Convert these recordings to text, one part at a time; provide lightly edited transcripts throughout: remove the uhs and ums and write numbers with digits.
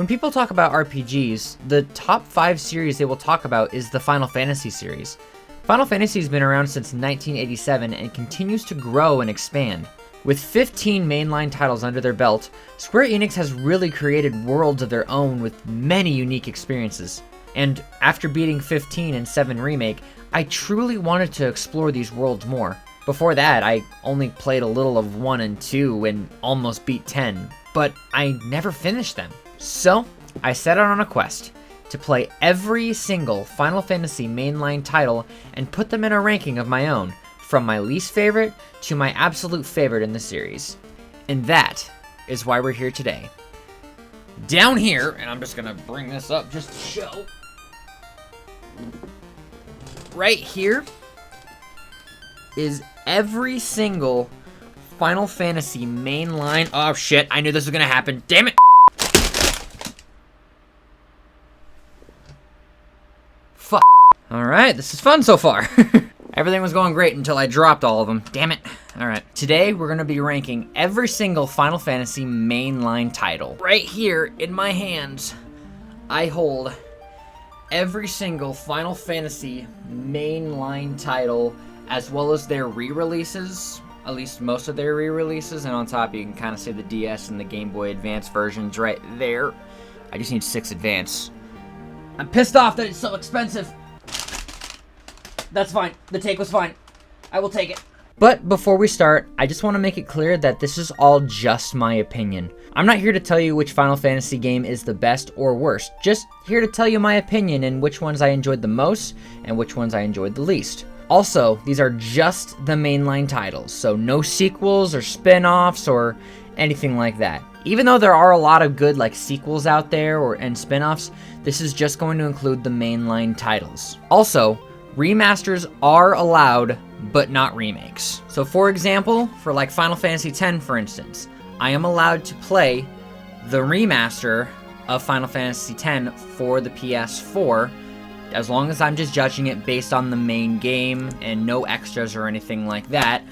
When people talk about RPGs, the top 5 series they will talk about is the Final Fantasy series. Final Fantasy has been around since 1987 and continues to grow and expand. With 15 mainline titles under their belt, Square Enix has really created worlds of their own with many unique experiences. And after beating 15 and 7 Remake, I truly wanted to explore these worlds more. Before that, I only played a little of 1 and 2 and almost beat 10, but I never finished them. So, I set out on a quest to play every single Final Fantasy mainline title and put them in a ranking of my own, from my least favorite to my absolute favorite in the series. And that is why we're here today. Down here, and I'm just gonna bring this up just to show. Right here is every single Final Fantasy mainline. Oh shit, I knew this was gonna happen. Damn it! Fuck. Alright, this is fun so far. Everything was going great until I dropped all of them. Damn it. Alright, today we're gonna be ranking every single Final Fantasy mainline title. Right here in my hands, I hold every single Final Fantasy mainline title, as well as their re-releases, at least most of their re-releases, and on top you can kind of see the DS and the Game Boy Advance versions right there. I just need 6 Advance. I'm pissed off that it's so expensive. That's fine. The take was fine. I will take it. But before we start, I just want to make it clear that this is all just my opinion. I'm not here to tell you which Final Fantasy game is the best or worst, just here to tell you my opinion and which ones I enjoyed the most and which ones I enjoyed the least. Also, these are just the mainline titles, so no sequels or spin-offs or anything like that. Even though there are a lot of good sequels out there and spin-offs, this is just going to include the mainline titles. Also, remasters are allowed, but not remakes. So for example, for Final Fantasy X for instance, I am allowed to play the remaster of Final Fantasy X for the PS4, as long as I'm just judging it based on the main game and no extras or anything like that.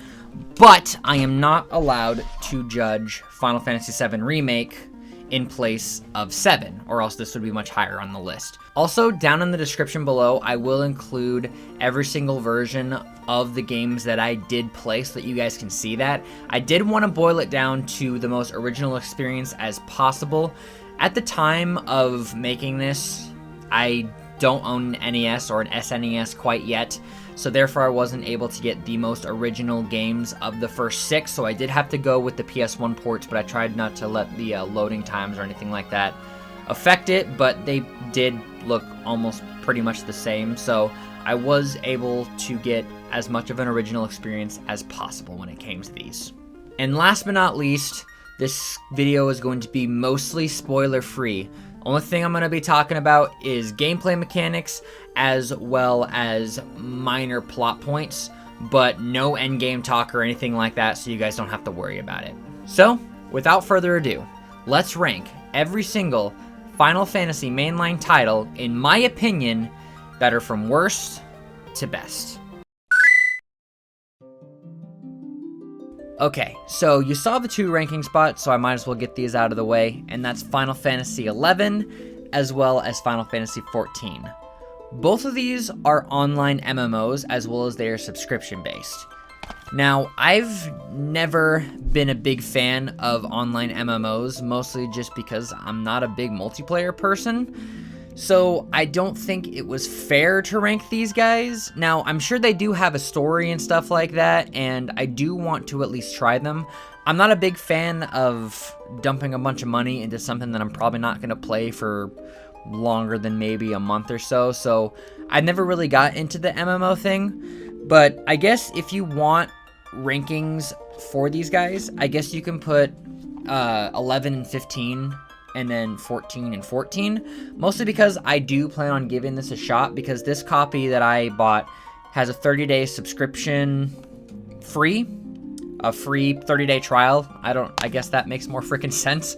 But I am not allowed to judge Final Fantasy VII Remake in place of 7, or else this would be much higher on the list. Also, down in the description below, I will include every single version of the games that I did play so that you guys can see that. I did want to boil it down to the most original experience as possible. At the time of making this, I don't own an NES or an SNES quite yet, so therefore I wasn't able to get the most original games of the first 6, so I did have to go with the PS1 ports, but I tried not to let the loading times or anything like that affect it, but they did look almost pretty much the same, so I was able to get as much of an original experience as possible when it came to these. And last but not least, this video is going to be mostly spoiler free. Only thing I'm going to be talking about is gameplay mechanics as well as minor plot points, but no endgame talk or anything like that, so you guys don't have to worry about it. So, without further ado, let's rank every single Final Fantasy mainline title, in my opinion, better from worst to best. Okay, so you saw the 2 ranking spots, so I might as well get these out of the way, and that's Final Fantasy XI as well as Final Fantasy XIV. Both of these are online MMOs as well as they are subscription based. Now, I've never been a big fan of online MMOs, mostly just because I'm not a big multiplayer person. So I don't think it was fair to rank these guys. Now, I'm sure they do have a story and stuff like that, and I do want to at least try them. I'm not a big fan of dumping a bunch of money into something that I'm probably not going to play for longer than maybe a month or so, so I never really got into the MMO thing. But I guess if you want rankings for these guys, I guess you can put 11 and 15 and then 14 and 14, mostly because I do plan on giving this a shot, because this copy that I bought has a 30-day subscription free, a free 30-day trial. I guess that makes more freaking sense.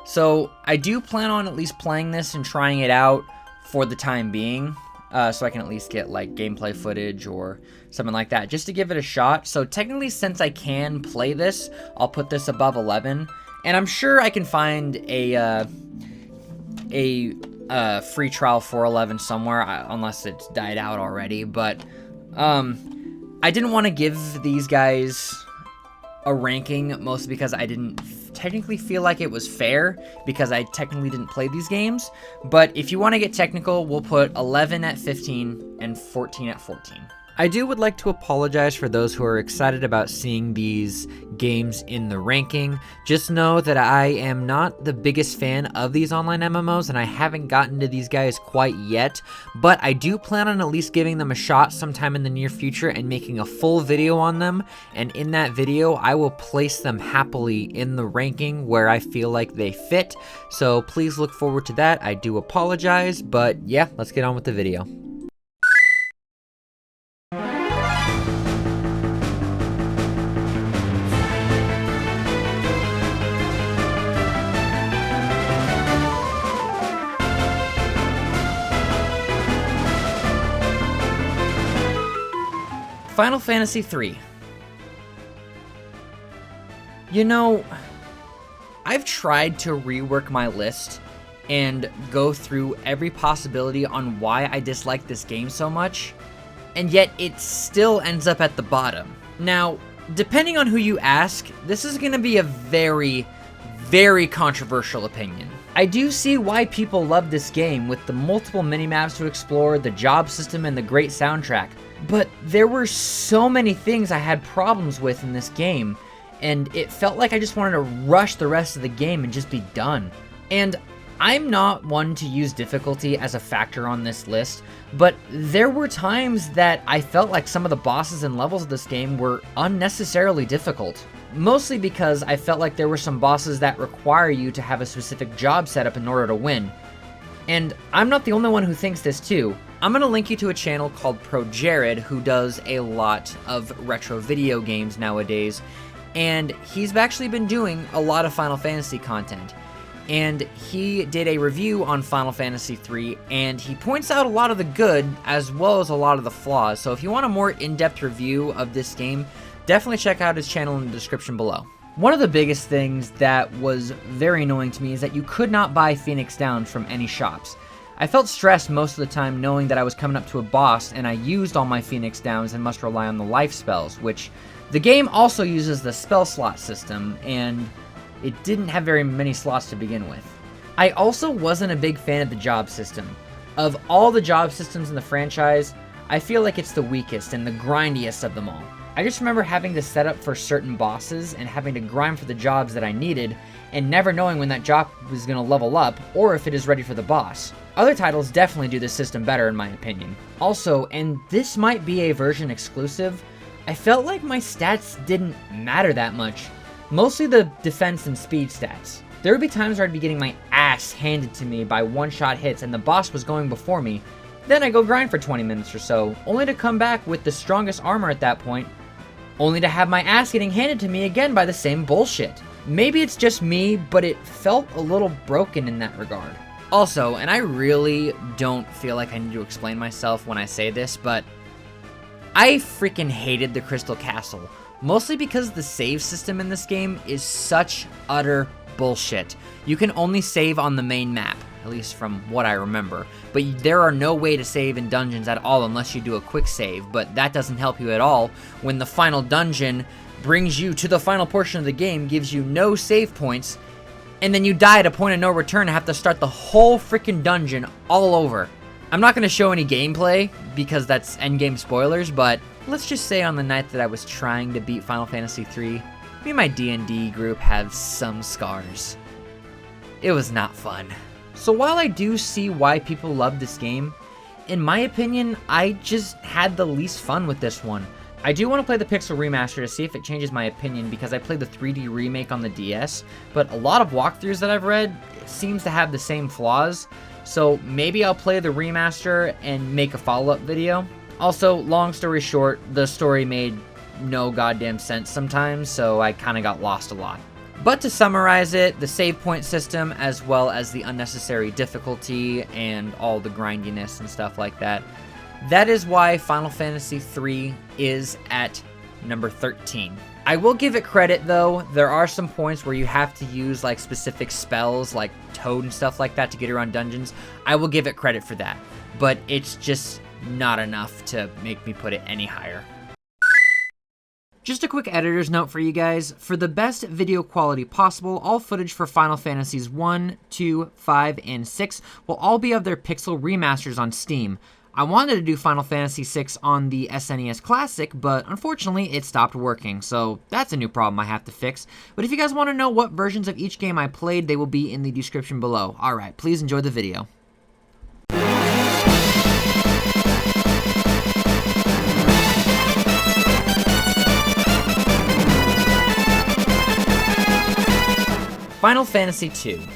So I do plan on at least playing this and trying it out for the time being, so I can at least get gameplay footage or something like that, just to give it a shot. So technically, since I can play this, I'll put this above 11. And I'm sure I can find a a free trial for 11 somewhere, unless it's died out already, but I didn't want to give these guys a ranking, mostly because I didn't technically feel like it was fair, because I technically didn't play these games. But if you want to get technical, we'll put 11 at 15 and 14 at 14. I would like to apologize for those who are excited about seeing these games in the ranking. Just know that I am not the biggest fan of these online MMOs, and I haven't gotten to these guys quite yet, but I do plan on at least giving them a shot sometime in the near future and making a full video on them, and in that video I will place them happily in the ranking where I feel like they fit, so please look forward to that. I do apologize, but yeah, let's get on with the video. Final Fantasy III. You know, I've tried to rework my list and go through every possibility on why I dislike this game so much, and yet it still ends up at the bottom. Now, depending on who you ask, this is going to be a very, very controversial opinion. I do see why people love this game, with the multiple minimaps to explore, the job system, and the great soundtrack. But there were so many things I had problems with in this game, and it felt like I just wanted to rush the rest of the game and just be done. And I'm not one to use difficulty as a factor on this list, but there were times that I felt like some of the bosses and levels of this game were unnecessarily difficult. Mostly because I felt like there were some bosses that require you to have a specific job set up in order to win. And I'm not the only one who thinks this too. I'm going to link you to a channel called ProJared, who does a lot of retro video games nowadays, and he's actually been doing a lot of Final Fantasy content. And he did a review on Final Fantasy III, and he points out a lot of the good as well as a lot of the flaws. So if you want a more in-depth review of this game, definitely check out his channel in the description below. One of the biggest things that was very annoying to me is that you could not buy Phoenix Downs from any shops. I felt stressed most of the time knowing that I was coming up to a boss and I used all my Phoenix Downs and must rely on the life spells, which the game also uses the spell slot system, and it didn't have very many slots to begin with. I also wasn't a big fan of the job system. Of all the job systems in the franchise, I feel like it's the weakest and the grindiest of them all. I just remember having to set up for certain bosses and having to grind for the jobs that I needed, and never knowing when that job was going to level up or if it is ready for the boss. Other titles definitely do this system better in my opinion. Also, and this might be a version exclusive, I felt like my stats didn't matter that much. Mostly the defense and speed stats. There would be times where I'd be getting my ass handed to me by one-shot hits and the boss was going before me. Then I go grind for 20 minutes or so, only to come back with the strongest armor at that point, only to have my ass getting handed to me again by the same bullshit. Maybe it's just me, but it felt a little broken in that regard. Also, and I really don't feel like I need to explain myself when I say this, but I freaking hated the Crystal Castle. Mostly because the save system in this game is such utter bullshit. You can only save on the main map, at least from what I remember. But there are no way to save in dungeons at all unless you do a quick save, but that doesn't help you at all when the final dungeon brings you to the final portion of the game, gives you no save points, and then you die at a point of no return and have to start the whole freaking dungeon all over. I'm not going to show any gameplay because that's endgame spoilers, but let's just say on the night that I was trying to beat Final Fantasy III, me and my D&D group have some scars. It was not fun. So while I do see why people love this game, in my opinion, I just had the least fun with this one. I do want to play the Pixel Remaster to see if it changes my opinion because I played the 3D remake on the DS, but a lot of walkthroughs that I've read seems to have the same flaws, so maybe I'll play the remaster and make a follow-up video. Also, long story short, the story made no goddamn sense sometimes, so I kind of got lost a lot. But to summarize it, the save point system, as well as the unnecessary difficulty and all the grindiness and stuff like that, that is why Final Fantasy III is at number 13. I will give it credit though, there are some points where you have to use like specific spells like Toad and stuff like that to get around dungeons. I will give it credit for that, but it's just not enough to make me put it any higher. Just a quick editor's note for you guys. For the best video quality possible, all footage for Final Fantasies 1, 2, 5, and 6 will all be of their pixel remasters on Steam. I wanted to do Final Fantasy VI on the SNES Classic, but unfortunately it stopped working, so that's a new problem I have to fix. But if you guys want to know what versions of each game I played, they will be in the description below. Alright, please enjoy the video. Final Fantasy II.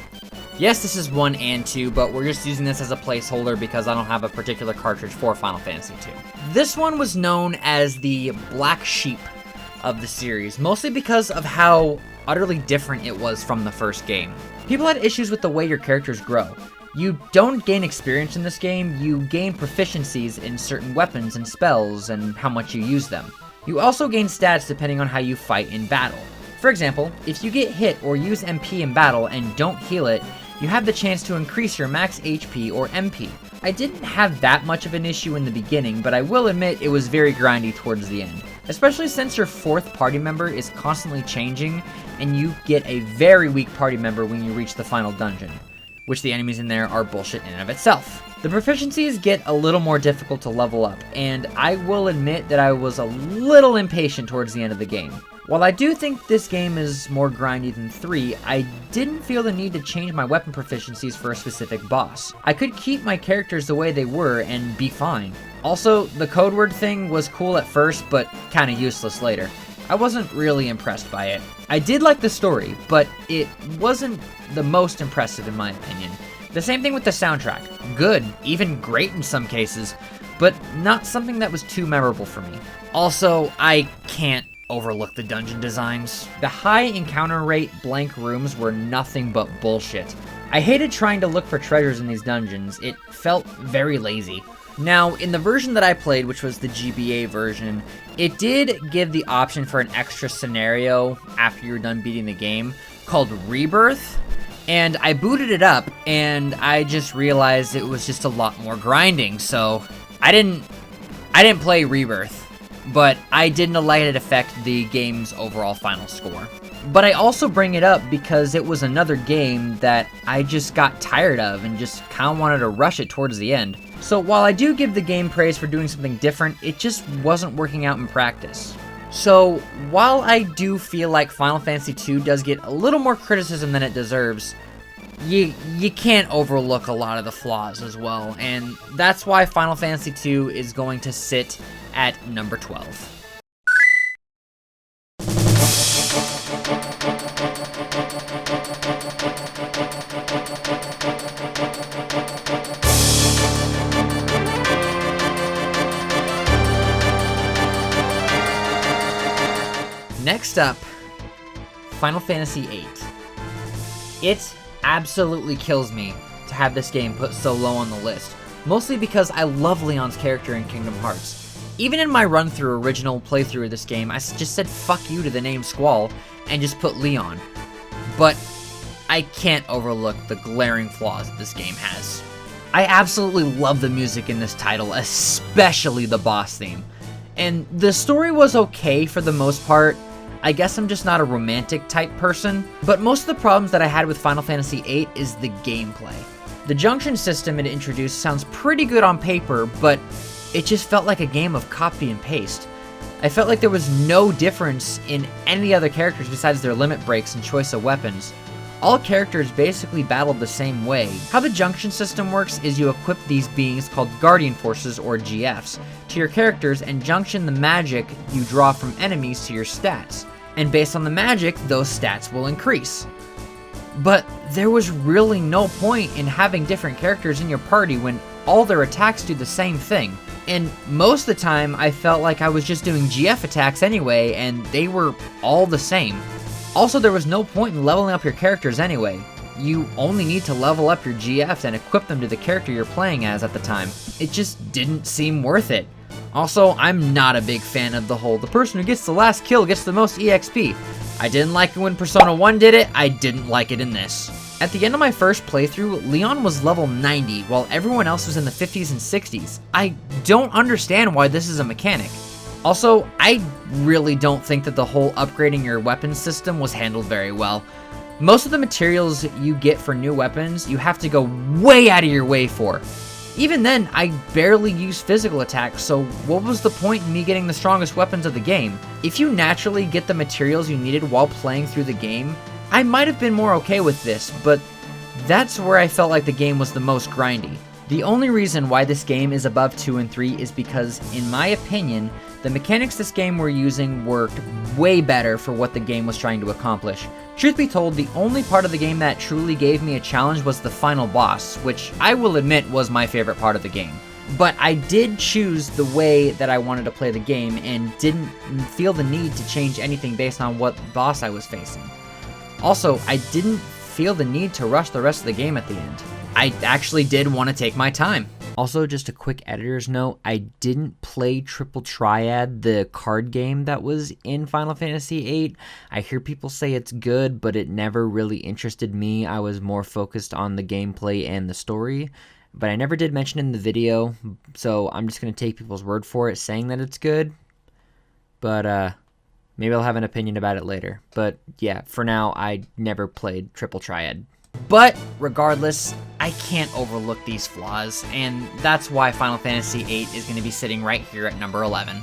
Yes, this is 1 and 2, but we're just using this as a placeholder because I don't have a particular cartridge for Final Fantasy II. This one was known as the black sheep of the series, mostly because of how utterly different it was from the first game. People had issues with the way your characters grow. You don't gain experience in this game, you gain proficiencies in certain weapons and spells and how much you use them. You also gain stats depending on how you fight in battle. For example, if you get hit or use MP in battle and don't heal it, you have the chance to increase your max HP or MP. I didn't have that much of an issue in the beginning, but I will admit it was very grindy towards the end. Especially since your fourth party member is constantly changing, and you get a very weak party member when you reach the final dungeon, which the enemies in there are bullshit in and of itself. The proficiencies get a little more difficult to level up, and I will admit that I was a little impatient towards the end of the game. While I do think this game is more grindy than 3, I didn't feel the need to change my weapon proficiencies for a specific boss. I could keep my characters the way they were and be fine. Also, the code word thing was cool at first, but kinda useless later. I wasn't really impressed by it. I did like the story, but it wasn't the most impressive in my opinion. The same thing with the soundtrack. Good, even great in some cases, but not something that was too memorable for me. Also, I can't overlook the dungeon designs. The high encounter rate blank rooms were nothing but bullshit. I hated trying to look for treasures in these dungeons. It felt very lazy. Now, in the version that I played, which was the GBA version, it did give the option for an extra scenario after you were done beating the game called Rebirth, and I booted it up and I just realized it was just a lot more grinding, so I didn't play Rebirth. But I didn't let it affect the game's overall final score. But I also bring it up because it was another game that I just got tired of and just kind of wanted to rush it towards the end. So while I do give the game praise for doing something different, it just wasn't working out in practice. So while I do feel like Final Fantasy II does get a little more criticism than it deserves, you can't overlook a lot of the flaws as well, and that's why Final Fantasy II is going to sit at number 12. Next up, Final Fantasy VIII. It absolutely kills me to have this game put so low on the list, mostly because I love Leon's character in Kingdom Hearts. Even in my run-through original playthrough of this game, I just said fuck you to the name Squall and just put Leon. But I can't overlook the glaring flaws that this game has. I absolutely love the music in this title, especially the boss theme. And the story was okay for the most part. I guess I'm just not a romantic type person, but most of the problems that I had with Final Fantasy VIII is the gameplay. The junction system it introduced sounds pretty good on paper, but it just felt like a game of copy and paste. I felt like there was no difference in any other characters besides their limit breaks and choice of weapons. All characters basically battled the same way. How the junction system works is you equip these beings called Guardian Forces, or GFs, to your characters and junction the magic you draw from enemies to your stats. And based on the magic, those stats will increase. But there was really no point in having different characters in your party when all their attacks do the same thing. And most of the time, I felt like I was just doing GF attacks anyway, and they were all the same. Also, there was no point in leveling up your characters anyway. You only need to level up your GFs and equip them to the character you're playing as at the time. It just didn't seem worth it. Also, I'm not a big fan of the person who gets the last kill gets the most EXP. I didn't like it when Persona 1 did it, I didn't like it in this. At the end of my first playthrough, Leon was level 90, while everyone else was in the 50s and 60s. I don't understand why this is a mechanic. Also, I really don't think that the whole upgrading your weapon system was handled very well. Most of the materials you get for new weapons, you have to go way out of your way for. Even then, I barely use physical attacks, so what was the point in me getting the strongest weapons of the game? If you naturally get the materials you needed while playing through the game, I might have been more okay with this, but that's where I felt like the game was the most grindy. The only reason why this game is above 2 and 3 is because, in my opinion, the mechanics this game were using worked way better for what the game was trying to accomplish. Truth be told, the only part of the game that truly gave me a challenge was the final boss, which I will admit was my favorite part of the game. But I did choose the way that I wanted to play the game and didn't feel the need to change anything based on what boss I was facing. Also, I didn't feel the need to rush the rest of the game at the end. I actually did want to take my time. Also, just a quick editor's note, I didn't play Triple Triad, the card game that was in Final Fantasy VIII. I hear people say it's good, but it never really interested me. I was more focused on the gameplay and the story, but I never did mention it in the video, so I'm just going to take people's word for it saying that it's good. But, maybe I'll have an opinion about it later. But yeah, for now, I never played Triple Triad. But regardless, I can't overlook these flaws, and that's why Final Fantasy VIII is going to be sitting right here at number 11.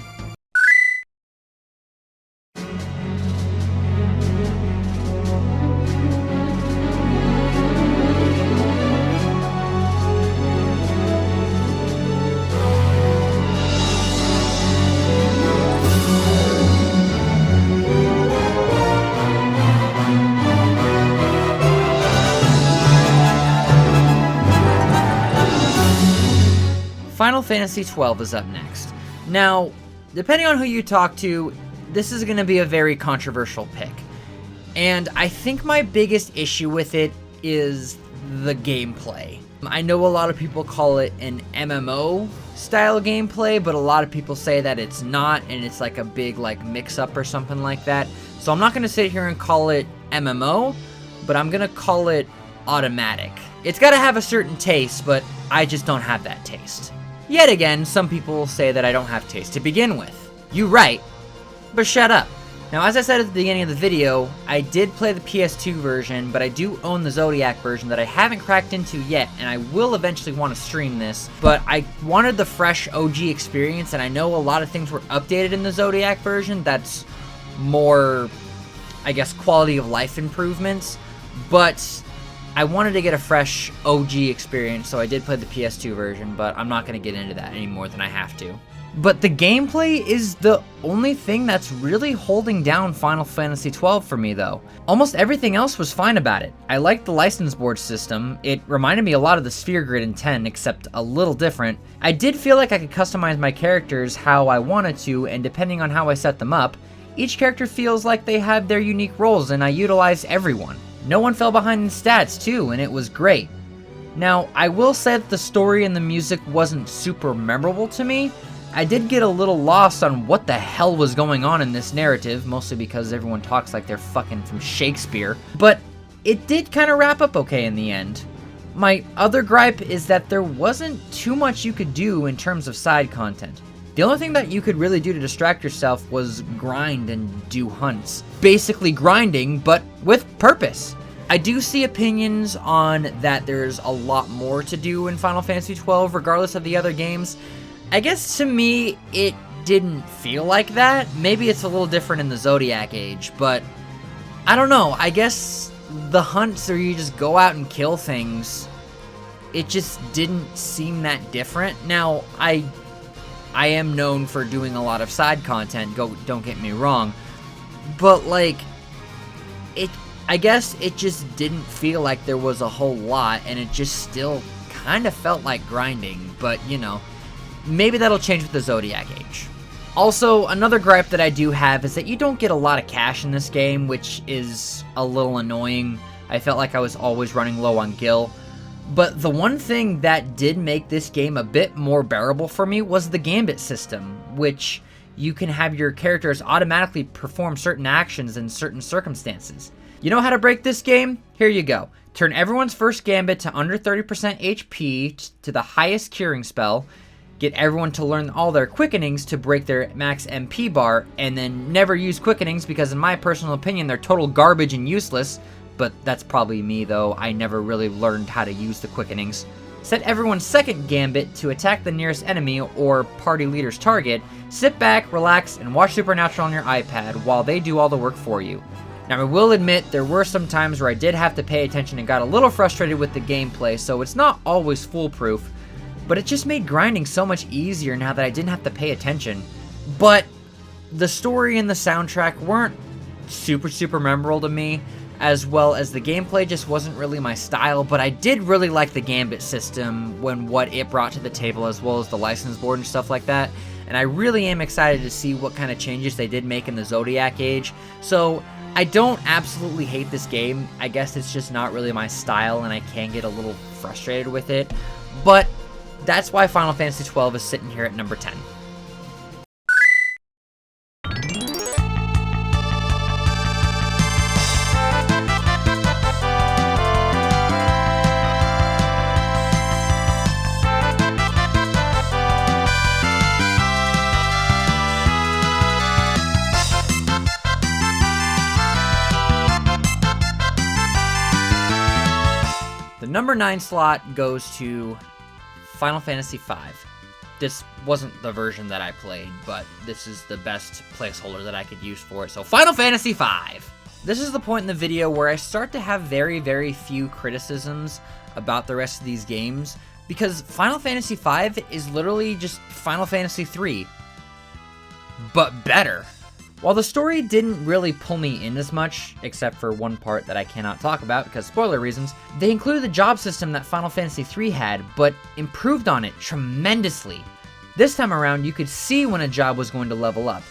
Final Fantasy XII is up next. Now, depending on who you talk to, this is going to be a very controversial pick. And I think my biggest issue with it is the gameplay. I know a lot of people call it an MMO style gameplay, but a lot of people say that it's not, and it's like a big mix-up or something like that. So I'm not going to sit here and call it MMO, but I'm going to call it automatic. It's got to have a certain taste, but I just don't have that taste. Yet again, some people say that I don't have taste to begin with. You right, but shut up. Now, as I said at the beginning of the video, I did play the PS2 version, but I do own the Zodiac version that I haven't cracked into yet, and I will eventually want to stream this, but I wanted the fresh OG experience, and I know a lot of things were updated in the Zodiac version that's more, I guess, quality of life improvements, but I wanted to get a fresh OG experience, so I did play the PS2 version, but I'm not going to get into that any more than I have to. But the gameplay is the only thing that's really holding down Final Fantasy XII for me, though. Almost everything else was fine about it. I liked the license board system. It reminded me a lot of the Sphere Grid in 10, except a little different. I did feel like I could customize my characters how I wanted to, and depending on how I set them up, each character feels like they have their unique roles, and I utilized everyone. No one fell behind in stats, too, and it was great. Now, I will say that the story and the music wasn't super memorable to me. I did get a little lost on what the hell was going on in this narrative, mostly because everyone talks like they're fucking from Shakespeare, but it did kind of wrap up okay in the end. My other gripe is that there wasn't too much you could do in terms of side content. The only thing that you could really do to distract yourself was grind and do hunts. Basically grinding, but with purpose. I do see opinions on that there's a lot more to do in Final Fantasy XII, regardless of the other games. I guess to me, it didn't feel like that. Maybe it's a little different in the Zodiac Age, but I don't know. I guess the hunts where you just go out and kill things, it just didn't seem that different. Now, I am known for doing a lot of side content, don't get me wrong, but I guess it just didn't feel like there was a whole lot, and it just still kind of felt like grinding, but you know, maybe that'll change with the Zodiac Age. Also, another gripe that I do have is that you don't get a lot of cash in this game, which is a little annoying. I felt like I was always running low on gil. But the one thing that did make this game a bit more bearable for me was the gambit system, which you can have your characters automatically perform certain actions in certain circumstances. You know how to break this game? Here you go. Turn everyone's first gambit to under 30% HP to the highest curing spell. Get everyone to learn all their quickenings to break their max MP bar, and then never use quickenings because in my personal opinion they're total garbage and useless. But that's probably me though, I never really learned how to use the quickenings. Set everyone's second gambit to attack the nearest enemy or party leader's target. Sit back, relax, and watch Supernatural on your iPad while they do all the work for you. Now I will admit there were some times where I did have to pay attention and got a little frustrated with the gameplay, so it's not always foolproof, but it just made grinding so much easier now that I didn't have to pay attention. But the story and the soundtrack weren't super memorable to me, as well as the gameplay just wasn't really my style, but I did really like the gambit system when what it brought to the table, as well as the license board and stuff like that. And I really am excited to see what kind of changes they did make in the Zodiac Age. So I don't absolutely hate this game. I guess it's just not really my style and I can get a little frustrated with it. But that's why Final Fantasy XII is sitting here at number 10. The number 9 slot goes to Final Fantasy V. This wasn't the version that I played, but this is the best placeholder that I could use for it. So Final Fantasy V! This is the point in the video where I start to have very few criticisms about the rest of these games, because Final Fantasy V is literally just Final Fantasy III, but better. While the story didn't really pull me in as much, except for one part that I cannot talk about because spoiler reasons, they included the job system that Final Fantasy III had, but improved on it tremendously. This time around, you could see when a job was going to level up.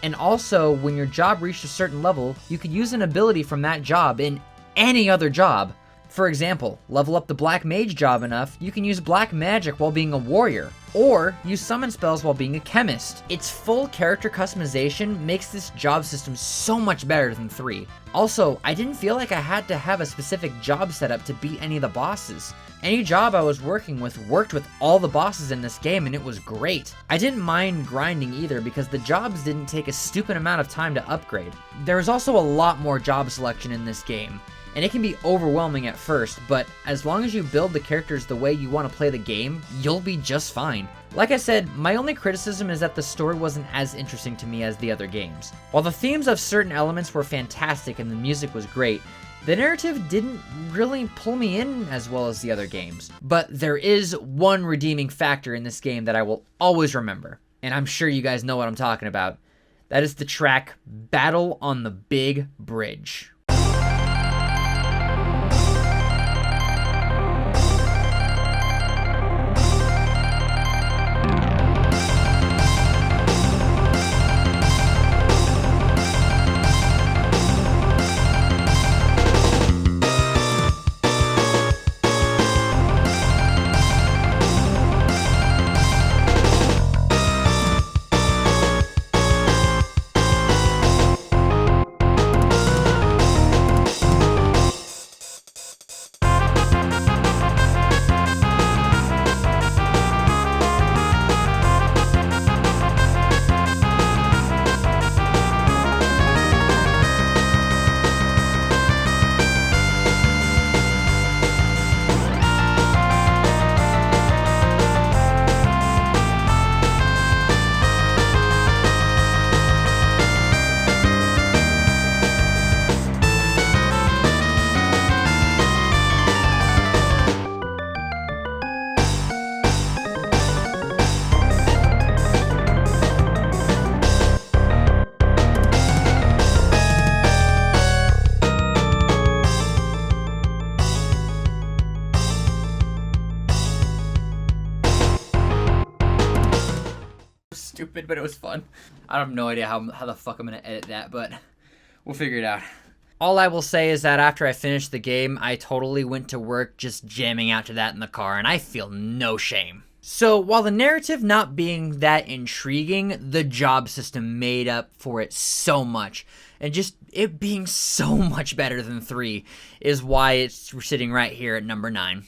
And also, when your job reached a certain level, you could use an ability from that job in any other job. For example, level up the Black Mage job enough, you can use Black Magic while being a warrior, or use summon spells while being a chemist. Its full character customization makes this job system so much better than 3. Also, I didn't feel like I had to have a specific job setup to beat any of the bosses. Any job I was working with worked with all the bosses in this game and it was great. I didn't mind grinding either because the jobs didn't take a stupid amount of time to upgrade. There is also a lot more job selection in this game, and it can be overwhelming at first, but as long as you build the characters the way you want to play the game, you'll be just fine. Like I said, my only criticism is that the story wasn't as interesting to me as the other games. While the themes of certain elements were fantastic and the music was great, the narrative didn't really pull me in as well as the other games. But there is one redeeming factor in this game that I will always remember, and I'm sure you guys know what I'm talking about. That is the track Battle on the Big Bridge. Stupid, but it was fun. I have no idea how the fuck I'm gonna edit that, but we'll figure it out. All I will say is that after I finished the game, I totally went to work just jamming out to that in the car, and I feel no shame. So, while the narrative not being that intriguing, the job system made up for it so much. And just it being so much better than 3 is why it's sitting right here at number 9.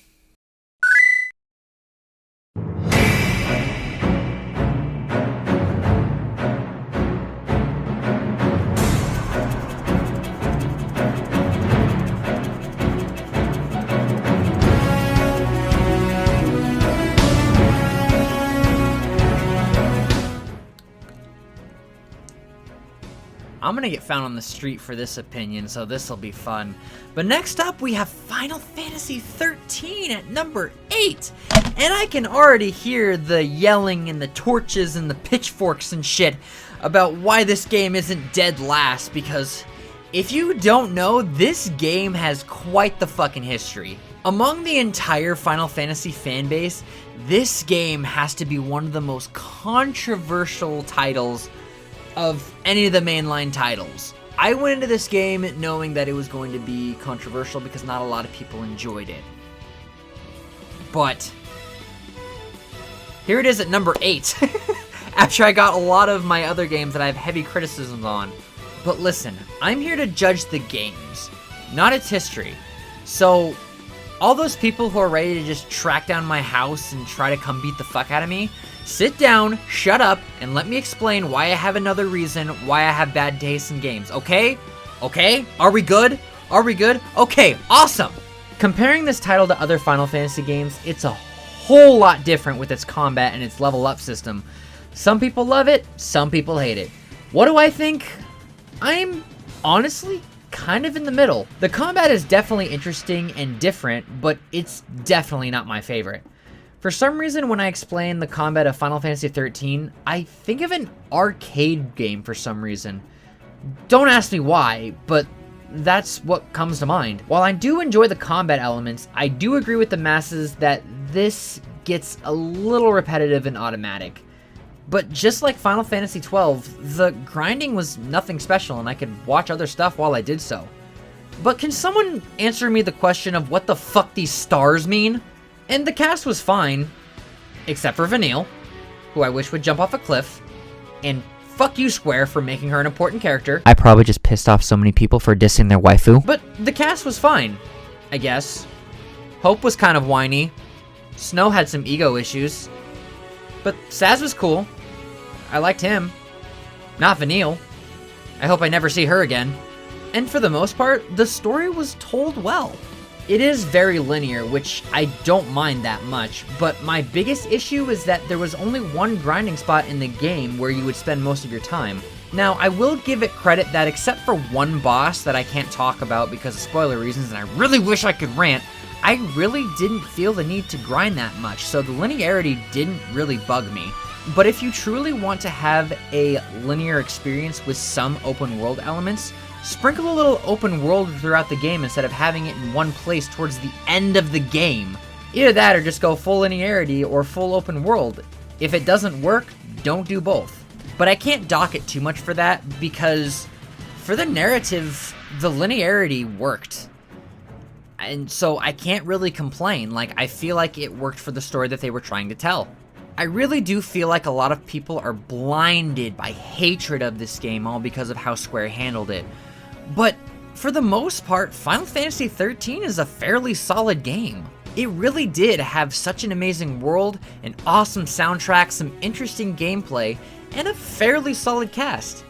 I'm gonna get found on the street for this opinion, so this'll be fun. But next up, we have Final Fantasy 13 at number 8. And I can already hear the yelling and the torches and the pitchforks and shit about why this game isn't dead last, because if you don't know, this game has quite the fucking history. Among the entire Final Fantasy fanbase, this game has to be one of the most controversial titles of any of the mainline titles. I went into this game knowing that it was going to be controversial because not a lot of people enjoyed it. But here it is at number 8. After I got a lot of my other games that I have heavy criticisms on. But listen, I'm here to judge the games, not its history. So all those people who are ready to just track down my house and try to come beat the fuck out of me, sit down, shut up, and let me explain why I have another reason why I have bad taste in games, okay? Okay? Are we good? Are we good? Okay, awesome! Comparing this title to other Final Fantasy games, it's a whole lot different with its combat and its level up system. Some people love it, some people hate it. What do I think? I'm honestly kind of in the middle. The combat is definitely interesting and different, but it's definitely not my favorite. For some reason, when I explain the combat of Final Fantasy 13, I think of an arcade game for some reason. Don't ask me why, but that's what comes to mind. While I do enjoy the combat elements, I do agree with the masses that this gets a little repetitive and automatic. But just like Final Fantasy 12, the grinding was nothing special and I could watch other stuff while I did so. But can someone answer me the question of what the fuck these stars mean? And the cast was fine, except for Vanille, who I wish would jump off a cliff, and fuck you, Square, for making her an important character. I probably just pissed off so many people for dissing their waifu. But the cast was fine, I guess. Hope was kind of whiny. Snow had some ego issues. But Saz was cool. I liked him. Not Vanille. I hope I never see her again. And for the most part, the story was told well. It is very linear, which I don't mind that much, but my biggest issue is that there was only one grinding spot in the game where you would spend most of your time. Now, I will give it credit that except for one boss that I can't talk about because of spoiler reasons, and I really wish I could rant, I really didn't feel the need to grind that much, so the linearity didn't really bug me. But if you truly want to have a linear experience with some open world elements, sprinkle a little open world throughout the game instead of having it in one place towards the end of the game. Either that or just go full linearity or full open world. If it doesn't work, don't do both. But I can't dock it too much for that because for the narrative, the linearity worked. And so I can't really complain. Like, I feel like it worked for the story that they were trying to tell. I really do feel like a lot of people are blinded by hatred of this game all because of how Square handled it. But for the most part, Final Fantasy 13 is a fairly solid game. It really did have such an amazing world, an awesome soundtrack, some interesting gameplay, and a fairly solid cast.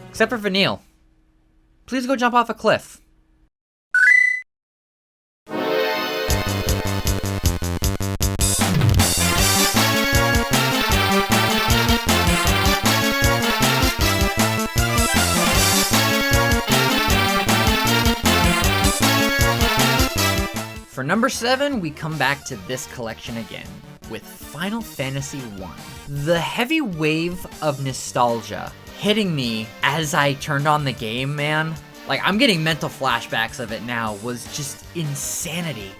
Except for Vanille. Please go jump off a cliff. For number 7, we come back to this collection again, with Final Fantasy 1. The heavy wave of nostalgia hitting me as I turned on the game, man. Like, I'm getting mental flashbacks of it now, was just insanity.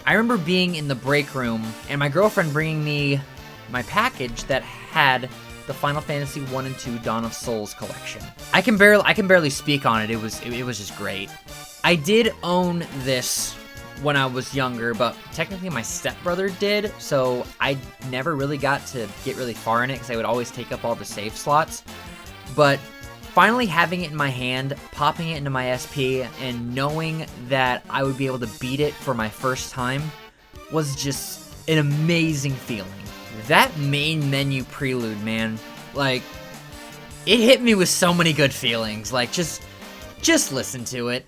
I remember being in the break room and my girlfriend bringing me my package that had the Final Fantasy 1 and 2 Dawn of Souls collection. I can barely speak on it. It was just great. I did own this when I was younger, but technically my stepbrother did, so I never really got to get really far in it because I would always take up all the save slots. But finally having it in my hand, popping it into my SP, and knowing that I would be able to beat it for my first time was just an amazing feeling. That main menu prelude, man, like, it hit me with so many good feelings. Like, just listen to it.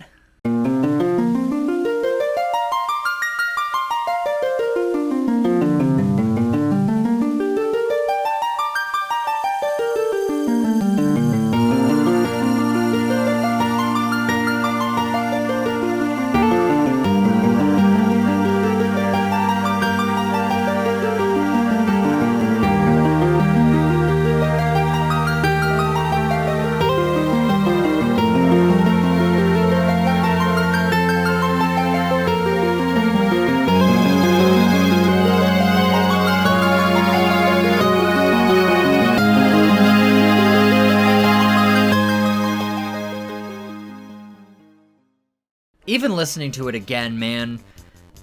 Even listening to it again, man,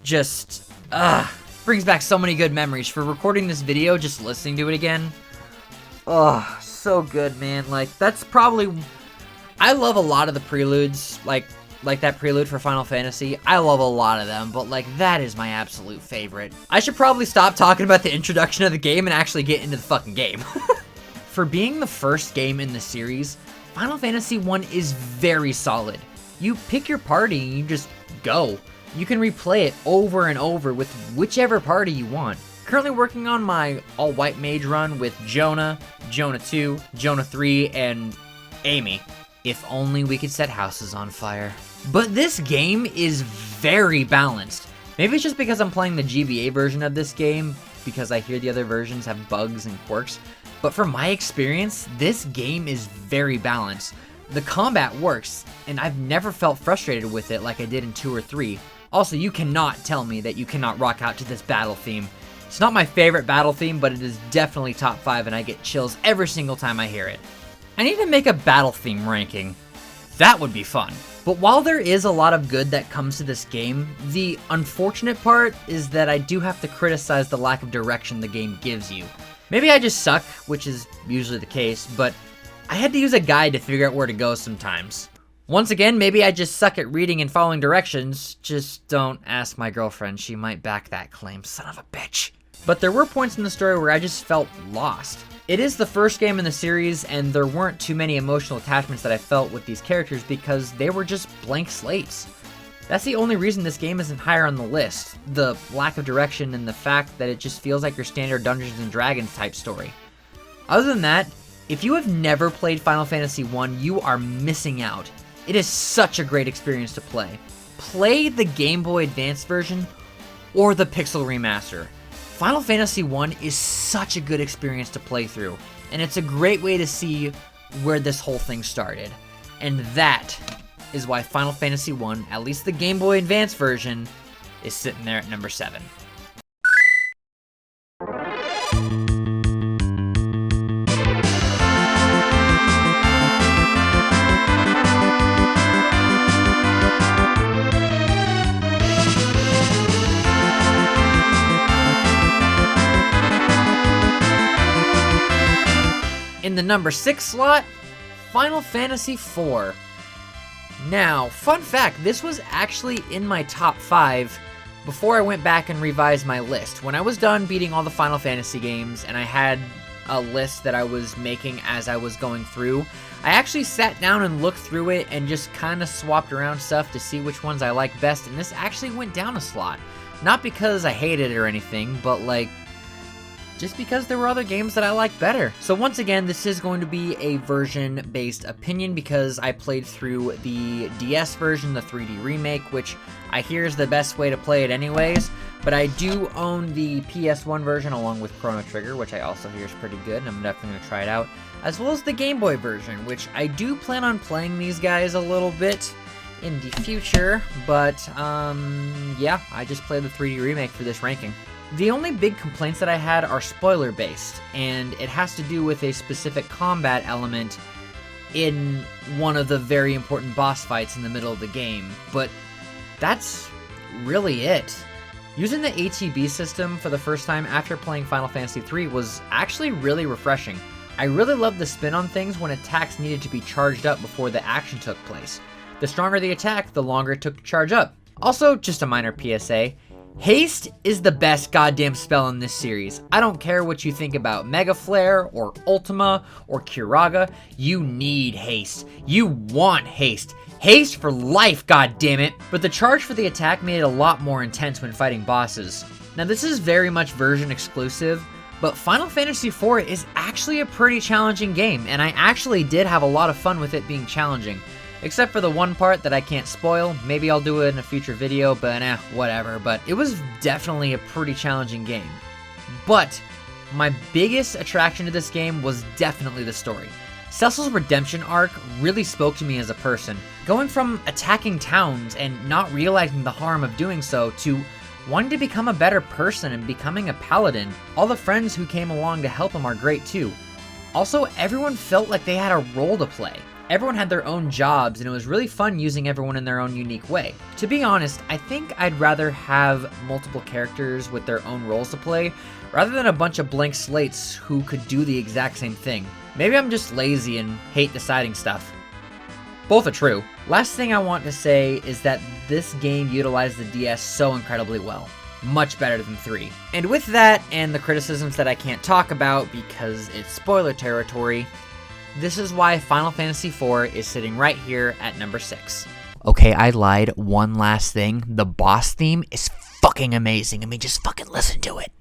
just, brings back so many good memories. For recording this video, just listening to it again, so good, man. Like, that's probably, I love a lot of the preludes, like that prelude for Final Fantasy. I love a lot of them, but, like, that is my absolute favorite. I should probably stop talking about the introduction of the game and actually get into the fucking game. For being the first game in the series, Final Fantasy 1 is very solid. You pick your party and you just go. You can replay it over and over with whichever party you want. Currently working on my all-white mage run with Jonah, Jonah 2, Jonah 3, and Amy. If only we could set houses on fire. But this game is very balanced. Maybe it's just because I'm playing the GBA version of this game, because I hear the other versions have bugs and quirks. But from my experience, this game is very balanced. The combat works, and I've never felt frustrated with it like I did in 2 or 3. Also, you cannot tell me that you cannot rock out to this battle theme. It's not my favorite battle theme, but it is definitely top 5, and I get chills every single time I hear it. I need to make a battle theme ranking. That would be fun. But while there is a lot of good that comes to this game, the unfortunate part is that I do have to criticize the lack of direction the game gives you. Maybe I just suck, which is usually the case, but I had to use a guide to figure out where to go sometimes. Once again, maybe I just suck at reading and following directions. Just don't ask my girlfriend, she might back that claim, son of a bitch. But there were points in the story where I just felt lost. It is the first game in the series, and there weren't too many emotional attachments that I felt with these characters because they were just blank slates. That's the only reason this game isn't higher on the list. The lack of direction and the fact that it just feels like your standard Dungeons & Dragons type story. Other than that, if you have never played Final Fantasy 1, you are missing out. It is such a great experience to play. Play the Game Boy Advance version or the Pixel Remaster. Final Fantasy 1 is such a good experience to play through, and it's a great way to see where this whole thing started. And that is why Final Fantasy 1, at least the Game Boy Advance version, is sitting there at number 7. In the number 6 slot, Final Fantasy IV. Now, fun fact, this was actually in my top 5 before I went back and revised my list. When I was done beating all the Final Fantasy games and I had a list that I was making as I was going through, I actually sat down and looked through it and just kind of swapped around stuff to see which ones I like best, and this actually went down a slot. Not because I hated it or anything, but like, just because there were other games that I like better. So once again, this is going to be a version-based opinion because I played through the DS version, the 3D remake, which I hear is the best way to play it anyways, but I do own the PS1 version along with Chrono Trigger, which I also hear is pretty good, and I'm definitely going to try it out, as well as the Game Boy version, which I do plan on playing these guys a little bit in the future, but yeah, I just played the 3D remake for this ranking. The only big complaints that I had are spoiler based, and it has to do with a specific combat element in one of the very important boss fights in the middle of the game, but that's really it. Using the ATB system for the first time after playing Final Fantasy III was actually really refreshing. I really loved the spin on things when attacks needed to be charged up before the action took place. The stronger the attack, the longer it took to charge up. Also, just a minor PSA, haste is the best goddamn spell in this series. I don't care what you think about Mega Flare, or Ultima, or Kiraga, you need haste. You want haste. Haste for life, goddammit! But the charge for the attack made it a lot more intense when fighting bosses. Now this is very much version exclusive, but Final Fantasy IV is actually a pretty challenging game, and I actually did have a lot of fun with it being challenging. Except for the one part that I can't spoil. Maybe I'll do it in a future video, but whatever. But it was definitely a pretty challenging game. But my biggest attraction to this game was definitely the story. Cecil's redemption arc really spoke to me as a person. Going from attacking towns and not realizing the harm of doing so to wanting to become a better person and becoming a paladin. All the friends who came along to help him are great too. Also, everyone felt like they had a role to play. Everyone had their own jobs, and it was really fun using everyone in their own unique way. To be honest, I think I'd rather have multiple characters with their own roles to play, rather than a bunch of blank slates who could do the exact same thing. Maybe I'm just lazy and hate deciding stuff. Both are true. Last thing I want to say is that this game utilized the DS so incredibly well. Much better than 3. And with that, and the criticisms that I can't talk about because it's spoiler territory, this is why Final Fantasy IV is sitting right here at number 6. Okay, I lied. One last thing. The boss theme is fucking amazing. I mean, just fucking listen to it.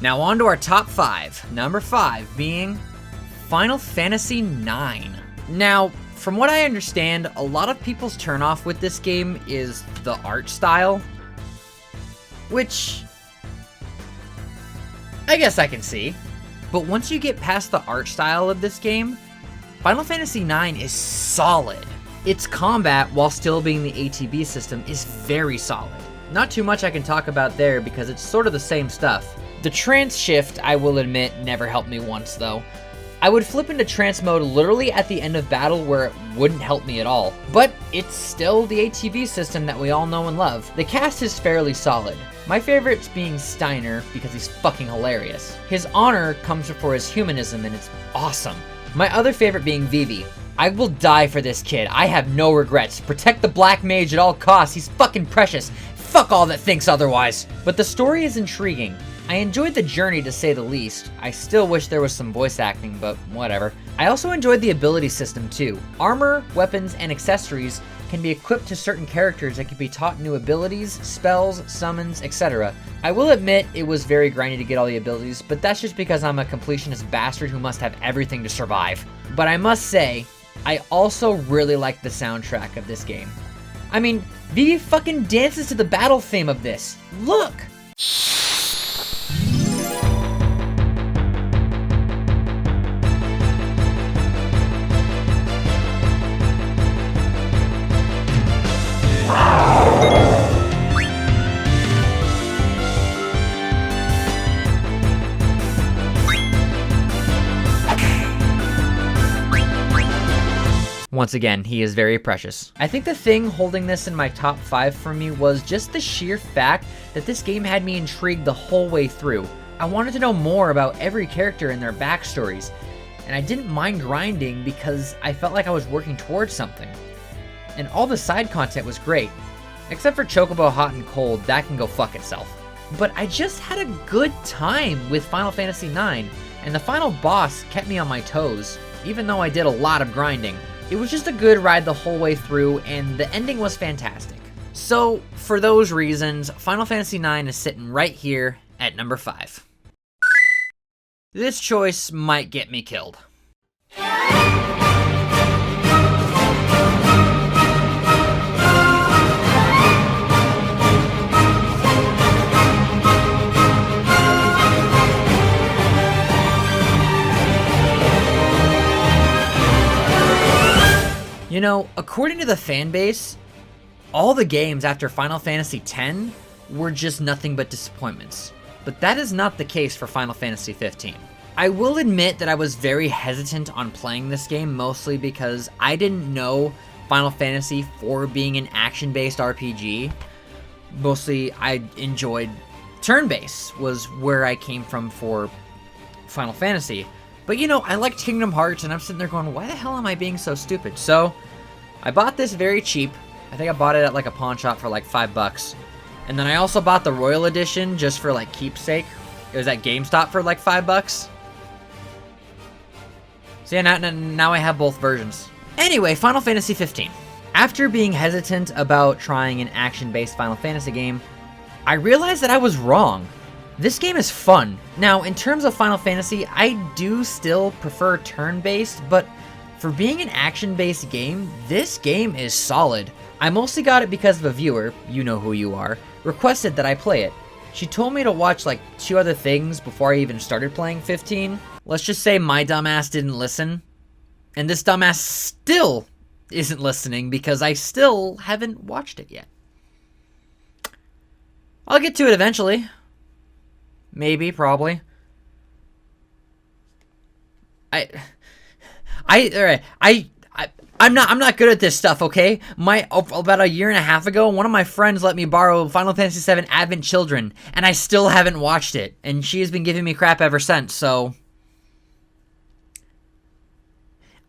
Now on to our top 5. Number 5 being Final Fantasy IX. Now, from what I understand, a lot of people's turnoff with this game is the art style, which I guess I can see. But once you get past the art style of this game, Final Fantasy IX is solid. Its combat, while still being the ATB system, is very solid. Not too much I can talk about there because it's sort of the same stuff. The trance shift, I will admit, never helped me once though. I would flip into trance mode literally at the end of battle where it wouldn't help me at all. But it's still the ATB system that we all know and love. The cast is fairly solid. My favorite's being Steiner because he's fucking hilarious. His honor comes before his humanism and it's awesome. My other favorite being Vivi. I will die for this kid. I have no regrets. Protect the Black Mage at all costs. He's fucking precious. Fuck all that thinks otherwise. But the story is intriguing. I enjoyed the journey to say the least. I still wish there was some voice acting, but whatever. I also enjoyed the ability system too. Armor, weapons, and accessories can be equipped to certain characters that can be taught new abilities, spells, summons, etc. I will admit it was very grindy to get all the abilities, but that's just because I'm a completionist bastard who must have everything to survive. But I must say, I also really like the soundtrack of this game. I mean, Vivi fucking dances to the battle theme of this. Look! Once again, he is very precious. I think the thing holding this in my top 5 for me was just the sheer fact that this game had me intrigued the whole way through. I wanted to know more about every character and their backstories, and I didn't mind grinding because I felt like I was working towards something. And all the side content was great, except for Chocobo Hot and Cold, that can go fuck itself. But I just had a good time with Final Fantasy IX, and the final boss kept me on my toes, even though I did a lot of grinding. It was just a good ride the whole way through, and the ending was fantastic. So, for those reasons, Final Fantasy IX is sitting right here at number 5. This choice might get me killed. You know, according to the fan base, all the games after Final Fantasy X were just nothing but disappointments. But that is not the case for Final Fantasy 15. I will admit that I was very hesitant on playing this game, mostly because I didn't know Final Fantasy for being an action-based RPG. Mostly, I enjoyed turn-based, was where I came from for Final Fantasy. But you know, I liked Kingdom Hearts, and I'm sitting there going, why the hell am I being so stupid? So, I bought this very cheap. I think I bought it at like a pawn shop for like $5. And then I also bought the Royal Edition just for like keepsake. It was at GameStop for like $5. So yeah, now I have both versions. Anyway, Final Fantasy 15. After being hesitant about trying an action-based Final Fantasy game, I realized that I was wrong. This game is fun. Now, in terms of Final Fantasy, I do still prefer turn-based, but for being an action-based game, this game is solid. I mostly got it because of a viewer, you know who you are, requested that I play it. She told me to watch like 2 other things before I even started playing 15. Let's just say my dumbass didn't listen. And this dumbass still isn't listening because I still haven't watched it yet. I'll get to it eventually. Maybe, probably. I'm not good at this stuff, okay? About a year and a half ago, one of my friends let me borrow Final Fantasy VII Advent Children, and I still haven't watched it, and she has been giving me crap ever since, so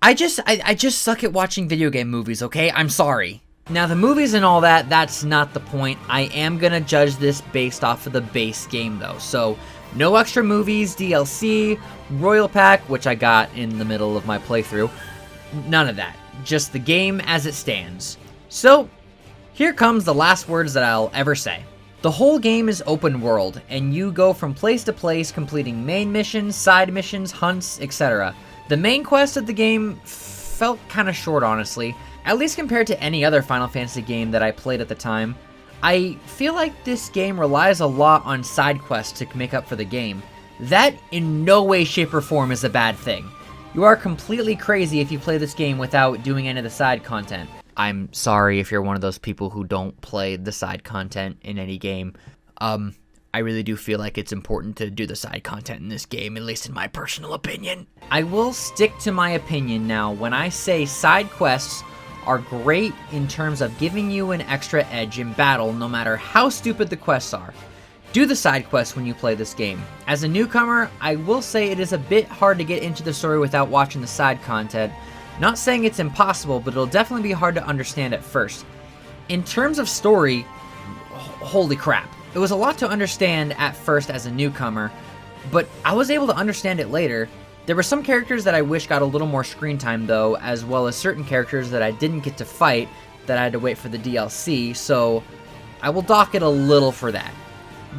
I just suck at watching video game movies, okay? I'm sorry. Now, the movies and all that, that's not the point. I am gonna judge this based off of the base game, though. So, no extra movies, DLC, Royal Pack, which I got in the middle of my playthrough. None of that. Just the game as it stands. So, here comes the last words that I'll ever say. The whole game is open world, and you go from place to place completing main missions, side missions, hunts, etc. The main quest of the game felt kinda short, honestly. At least compared to any other Final Fantasy game that I played at the time. I feel like this game relies a lot on side quests to make up for the game. That in no way, shape, or form is a bad thing. You are completely crazy if you play this game without doing any of the side content. I'm sorry if you're one of those people who don't play the side content in any game. I really do feel like it's important to do the side content in this game, at least in my personal opinion. I will stick to my opinion now when I say side quests are great in terms of giving you an extra edge in battle no matter how stupid the quests are. Do the side quests when you play this game. As a newcomer, I will say it is a bit hard to get into the story without watching the side content. Not saying it's impossible, but it'll definitely be hard to understand at first. In terms of story, holy crap. It was a lot to understand at first as a newcomer, but I was able to understand it later. There were some characters that I wish got a little more screen time though, as well as certain characters that I didn't get to fight that I had to wait for the DLC, so I will dock it a little for that.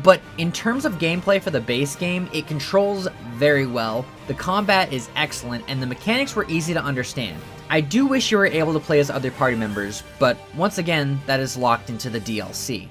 But in terms of gameplay for the base game, it controls very well, the combat is excellent, and the mechanics were easy to understand. I do wish you were able to play as other party members, but once again, that is locked into the DLC.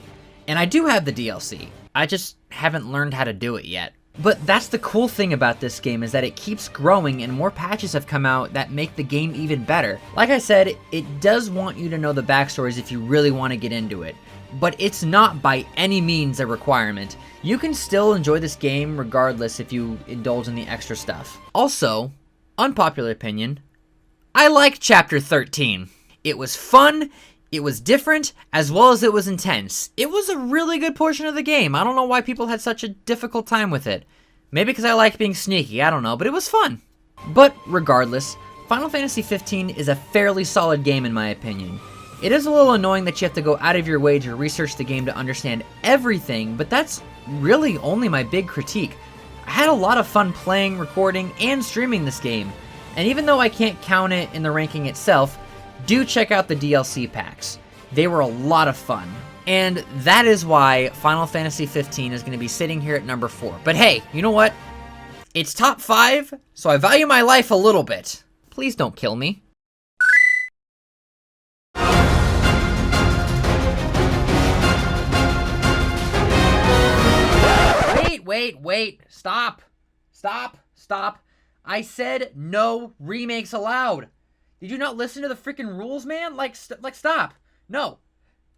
And I do have the DLC, I just haven't learned how to do it yet. But that's the cool thing about this game, is that it keeps growing and more patches have come out that make the game even better. Like I said, it does want you to know the backstories if you really want to get into it. But it's not by any means a requirement. You can still enjoy this game regardless if you indulge in the extra stuff. Also, unpopular opinion, I liked Chapter 13. It was fun, it was different, as well as it was intense. It was a really good portion of the game. I don't know why people had such a difficult time with it. Maybe because I like being sneaky, I don't know, but it was fun. But regardless, Final Fantasy 15 is a fairly solid game in my opinion. It is a little annoying that you have to go out of your way to research the game to understand everything, but that's really only my big critique. I had a lot of fun playing, recording, and streaming this game. And even though I can't count it in the ranking itself, do check out the DLC packs. They were a lot of fun. And that is why Final Fantasy 15 is going to be sitting here at number 4. But hey, you know what? It's top 5, so I value my life a little bit. Please don't kill me. Wait. Stop. I said no remakes allowed. Did you not listen to the freaking rules, man? Like, stop. No.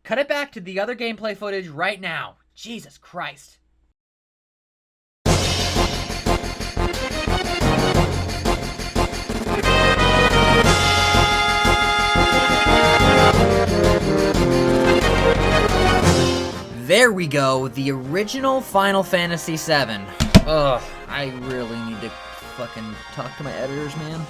Cut it back to the other gameplay footage right now. Jesus Christ. There we go, the original Final Fantasy VII. Ugh, I really need to fucking talk to my editors, man.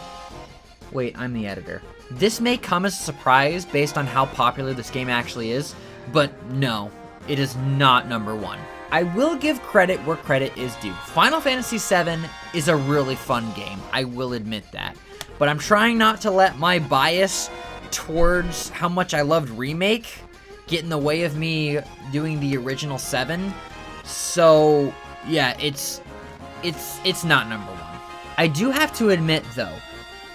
Wait, I'm the editor. This may come as a surprise based on how popular this game actually is, but no, it is not number 1. I will give credit where credit is due. Final Fantasy VII is a really fun game, I will admit that. But I'm trying not to let my bias towards how much I loved Remake get in the way of me doing the original 7. So, yeah, it's not number 1. I do have to admit, though,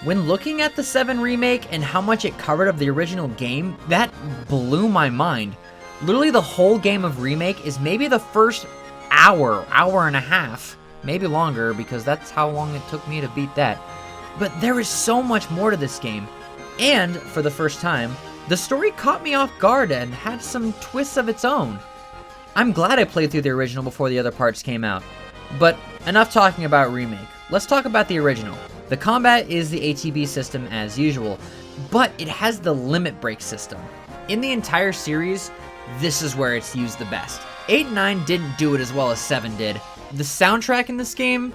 when looking at the 7 remake and how much it covered of the original game, that blew my mind. Literally the whole game of Remake is maybe the first hour and a half, maybe longer because that's how long it took me to beat that. But there is so much more to this game. And, for the first time, the story caught me off guard and had some twists of its own. I'm glad I played through the original before the other parts came out. But enough talking about Remake. Let's talk about the original. The combat is the ATB system as usual, but it has the limit break system. In the entire series, this is where it's used the best. 8 and 9 didn't do it as well as 7 did. The soundtrack in this game,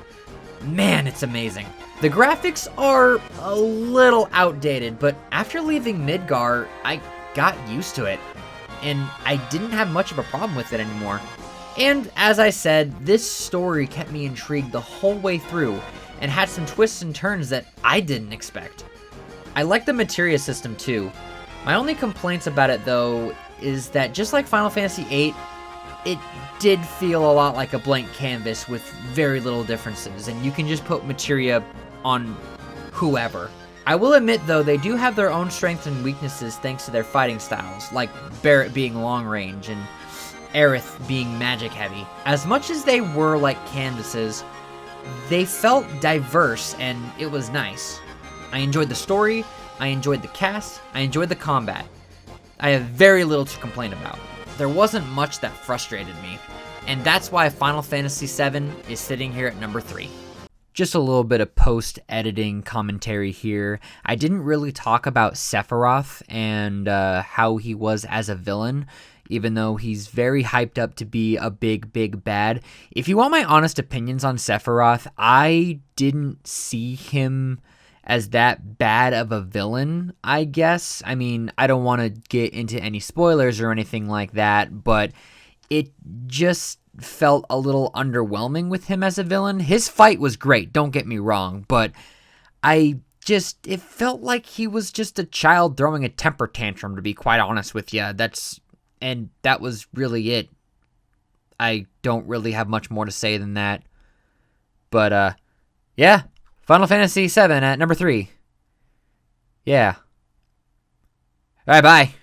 man, it's amazing. The graphics are a little outdated, but after leaving Midgar, I got used to it, and I didn't have much of a problem with it anymore. And as I said, this story kept me intrigued the whole way through, and had some twists and turns that I didn't expect. I like the materia system too. My only complaints about it though is that just like Final Fantasy VIII, it did feel a lot like a blank canvas with very little differences, and you can just put materia on whoever. I will admit though, they do have their own strengths and weaknesses thanks to their fighting styles, like Barrett being long range and Aerith being magic heavy. As much as they were like canvases, they felt diverse and it was nice. I enjoyed the story, I enjoyed the cast, I enjoyed the combat. I have very little to complain about. There wasn't much that frustrated me, and that's why Final Fantasy VII is sitting here at number 3. Just a little bit of post-editing commentary here. I didn't really talk about Sephiroth and how he was as a villain, even though he's very hyped up to be a big bad. If you want my honest opinions on Sephiroth, I didn't see him as that bad of a villain, I guess. I mean, I don't want to get into any spoilers or anything like that, but it just felt a little underwhelming with him as a villain. His fight was great, don't get me wrong, but it felt like he was just a child throwing a temper tantrum, to be quite honest with you. That was really it. I don't really have much more to say than that. But, yeah. Final Fantasy VII at number 3. Yeah. Alright, bye.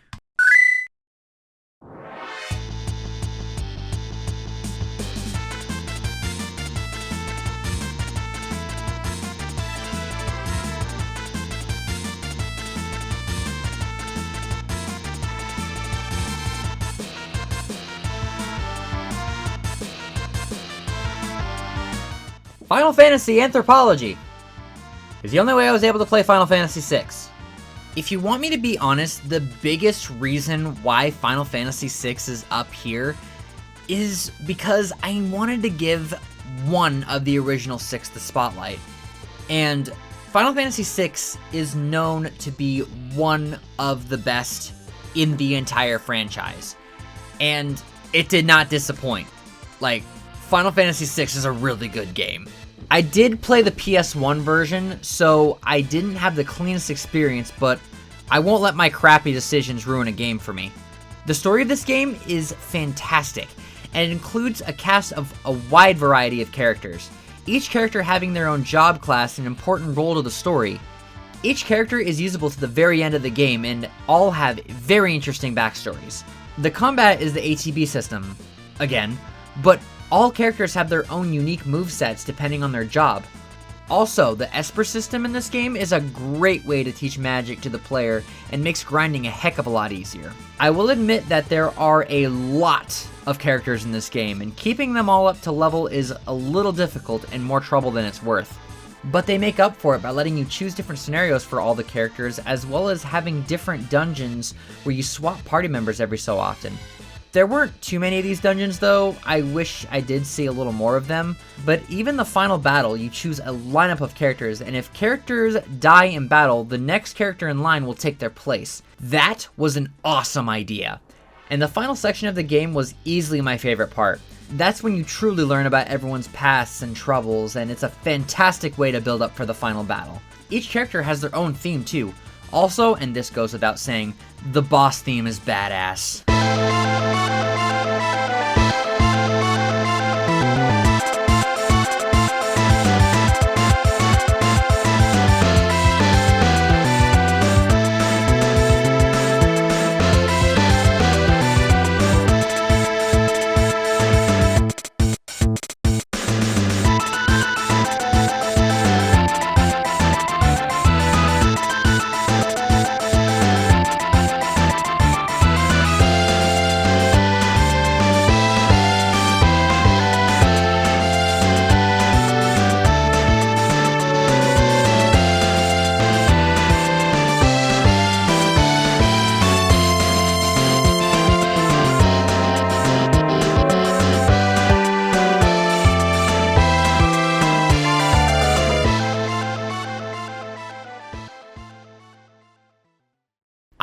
Final Fantasy Anthropology. It's the only way I was able to play Final Fantasy VI. If you want me to be honest, the biggest reason why Final Fantasy VI is up here is because I wanted to give one of the original 6 the spotlight. And Final Fantasy VI is known to be one of the best in the entire franchise. And it did not disappoint. Like, Final Fantasy VI is a really good game. I did play the PS1 version, so I didn't have the cleanest experience, but I won't let my crappy decisions ruin a game for me. The story of this game is fantastic, and it includes a cast of a wide variety of characters, each character having their own job class and important role to the story. Each character is usable to the very end of the game, and all have very interesting backstories. The combat is the ATB system, again, but all characters have their own unique movesets depending on their job. Also, the Esper system in this game is a great way to teach magic to the player and makes grinding a heck of a lot easier. I will admit that there are a lot of characters in this game, and keeping them all up to level is a little difficult and more trouble than it's worth. But they make up for it by letting you choose different scenarios for all the characters, as well as having different dungeons where you swap party members every so often. There weren't too many of these dungeons though. I wish I did see a little more of them, but even the final battle, you choose a lineup of characters, and if characters die in battle, the next character in line will take their place. That was an awesome idea. And the final section of the game was easily my favorite part. That's when you truly learn about everyone's pasts and troubles, and it's a fantastic way to build up for the final battle. Each character has their own theme too. Also, and this goes without saying, the boss theme is badass.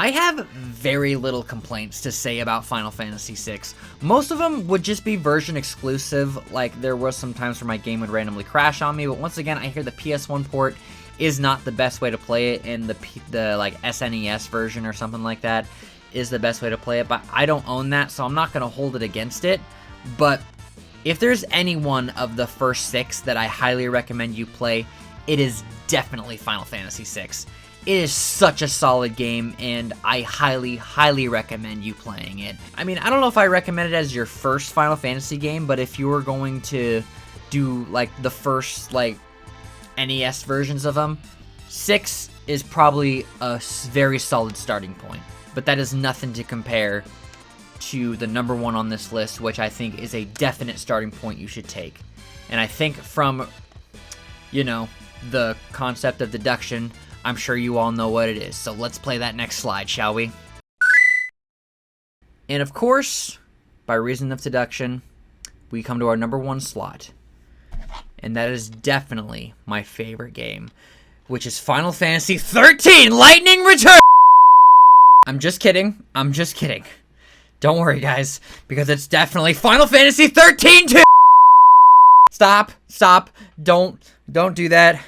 I have very little complaints to say about Final Fantasy VI. Most of them would just be version exclusive, like there was some times where my game would randomly crash on me, but once again, I hear the PS1 port is not the best way to play it, and the like SNES version or something like that is the best way to play it, but I don't own that, so I'm not going to hold it against it. But if there's any one of the first 6 that I highly recommend you play, it is definitely Final Fantasy VI. It is such a solid game, and I highly, highly recommend you playing it. I mean, I don't know if I recommend it as your first Final Fantasy game, but if you were going to do, like, the first, like, NES versions of them, 6 is probably a very solid starting point. But that is nothing to compare to the number 1 on this list, which I think is a definite starting point you should take. And I think from, you know, the concept of deduction, I'm sure you all know what it is, so let's play that next slide, shall we? And of course, by reason of deduction, we come to our number 1 slot. And that is definitely my favorite game, which is Final Fantasy XIII Lightning Return! I'm just kidding. I'm just kidding. Don't worry, guys, because it's definitely Final Fantasy XIII too! Stop. Stop. Don't do that.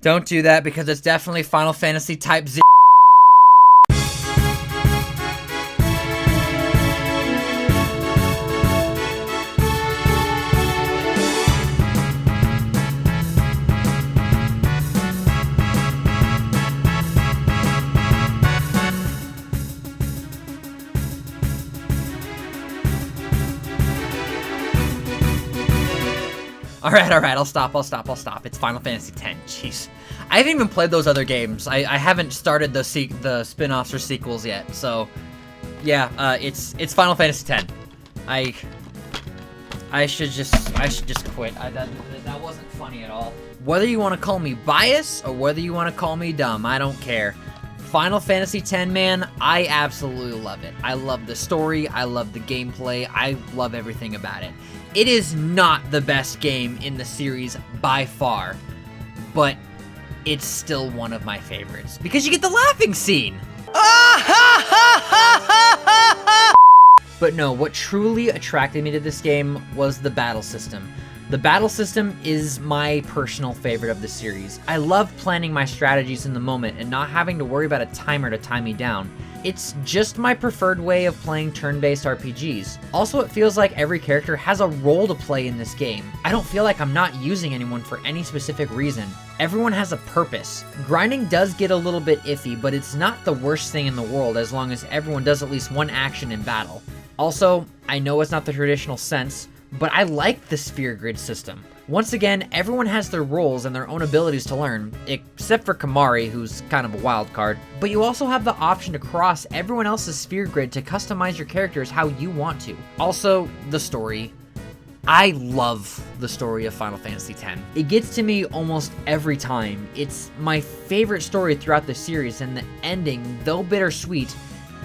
Don't do that, because it's definitely Final Fantasy Type Z. Alright, I'll stop. It's Final Fantasy X, jeez. I haven't even played those other games. I haven't started the spin-offs or sequels yet, so... Yeah, it's Final Fantasy X. I I should just quit. That wasn't funny at all. Whether you want to call me biased or whether you want to call me dumb, I don't care. Final Fantasy X, man, I absolutely love it. I love the story, I love the gameplay, I love everything about it. It is not the best game in the series by far, but it's still one of my favorites because you get the laughing scene. But no, what truly attracted me to this game was the battle system. The battle system is my personal favorite of the series. I love planning my strategies in the moment and not having to worry about a timer to time me down. It's just my preferred way of playing turn-based RPGs. Also, it feels like every character has a role to play in this game. I don't feel like I'm not using anyone for any specific reason. Everyone has a purpose. Grinding does get a little bit iffy, but it's not the worst thing in the world as long as everyone does at least one action in battle. Also, I know it's not the traditional sense, but I like the sphere grid system. Once again, everyone has their roles and their own abilities to learn, except for Kamari, who's kind of a wild card. But you also have the option to cross everyone else's sphere grid to customize your characters how you want to. Also, the story. I love the story of Final Fantasy X. It gets to me almost every time. It's my favorite story throughout the series, and the ending, though bittersweet,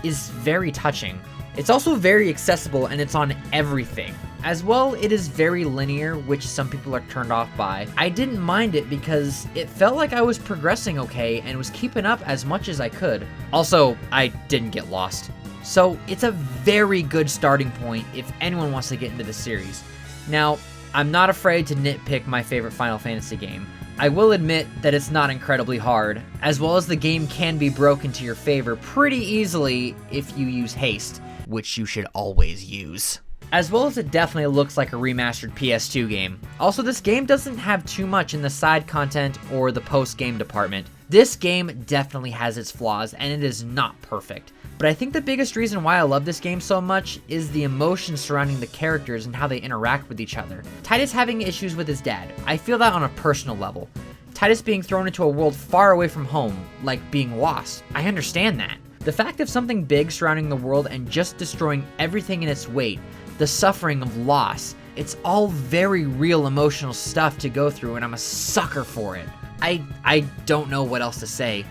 is very touching. It's also very accessible and it's on everything. As well, it is very linear, which some people are turned off by. I didn't mind it because it felt like I was progressing okay and was keeping up as much as I could. Also, I didn't get lost. So it's a very good starting point if anyone wants to get into the series. Now, I'm not afraid to nitpick my favorite Final Fantasy game. I will admit that it's not incredibly hard, as well as the game can be broken to your favor pretty easily if you use haste, which you should always use. As well as it definitely looks like a remastered PS2 game. Also, this game doesn't have too much in the side content or the post-game department. This game definitely has its flaws, and it is not perfect. But I think the biggest reason why I love this game so much is the emotion surrounding the characters and how they interact with each other. Titus having issues with his dad. I feel that on a personal level. Titus being thrown into a world far away from home, like being lost. I understand that. The fact of something big surrounding the world and just destroying everything in its weight, the suffering of loss, it's all very real emotional stuff to go through, and I'm a sucker for it. I don't know what else to say.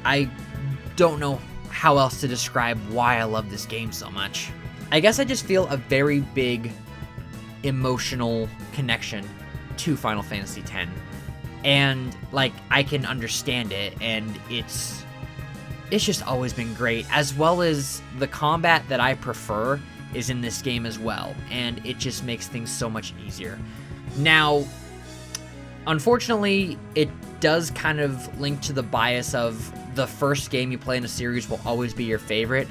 I don't know how else to describe why I love this game so much. I guess I just feel a very big emotional connection to Final Fantasy X. And, like, I can understand it, and it's just always been great, as well as the combat that I prefer is in this game as well, and it just makes things so much easier. Now, unfortunately, it does kind of link to the bias of the first game you play in a series will always be your favorite,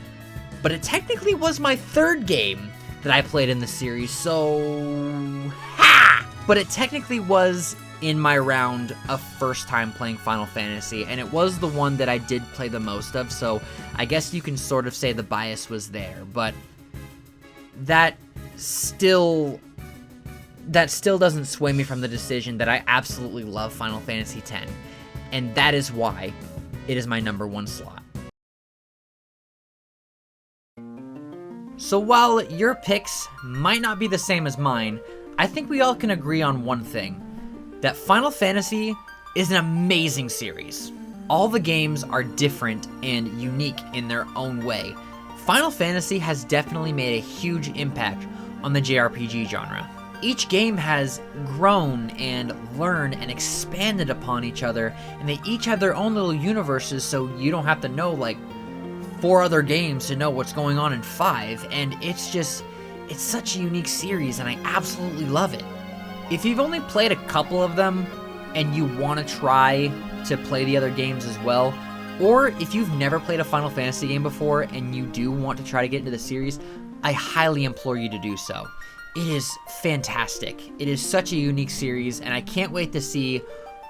but it technically was my third game that I played in the series, so ha! But it technically was in my round of first time playing Final Fantasy, and it was the one that I did play the most of, so I guess you can sort of say the bias was there, but that still doesn't sway me from the decision that I absolutely love Final Fantasy X, and that is why it is my number one slot. So while your picks might not be the same as mine, I think we all can agree on one thing, that Final Fantasy is an amazing series. All the games are different and unique in their own way. Final Fantasy has definitely made a huge impact on the JRPG genre. Each game has grown and learned and expanded upon each other, and they each have their own little universes, so you don't have to know like 4 other games to know what's going on in 5, and it's such a unique series, and I absolutely love it. If you've only played a couple of them, and you want to try to play the other games as well, or if you've never played a Final Fantasy game before and you do want to try to get into the series, I highly implore you to do so. It is fantastic. It is such a unique series, and I can't wait to see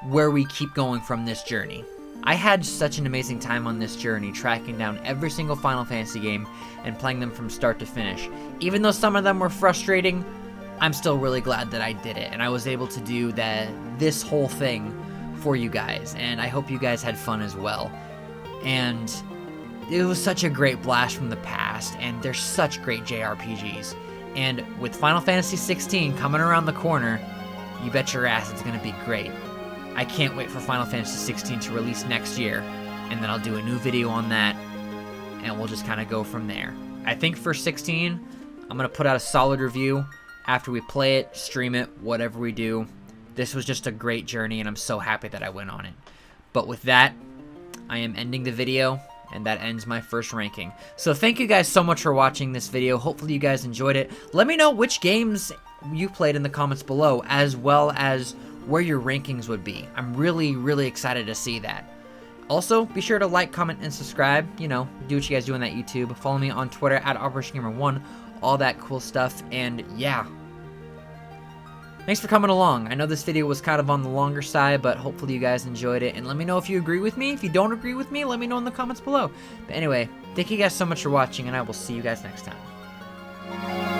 where we keep going from this journey. I had such an amazing time on this journey, tracking down every single Final Fantasy game and playing them from start to finish. Even though some of them were frustrating, I'm still really glad that I did it, and I was able to do this whole thing for you guys, and I hope you guys had fun as well. And it was such a great blast from the past, and they're such great JRPGs. And with Final Fantasy 16 coming around the corner, you bet your ass it's going to be great. I can't wait for Final Fantasy 16 to release next year, and then I'll do a new video on that, and we'll just kind of go from there. I think for 16, I'm going to put out a solid review after we play it, stream it, whatever we do. This was just a great journey, and I'm so happy that I went on it. But with that, I am ending the video, and that ends my first ranking. So thank you guys so much for watching this video. Hopefully you guys enjoyed it. Let me know which games you played in the comments below, as well as where your rankings would be. I'm really, really excited to see that. Also, be sure to like, comment, and subscribe. You know, do what you guys do on that YouTube. Follow me on Twitter at OperationGamer1. All that cool stuff. And yeah. Thanks for coming along. I know this video was kind of on the longer side, but hopefully you guys enjoyed it. And let me know if you agree with me. If you don't agree with me, let me know in the comments below. But anyway, thank you guys so much for watching, and I will see you guys next time.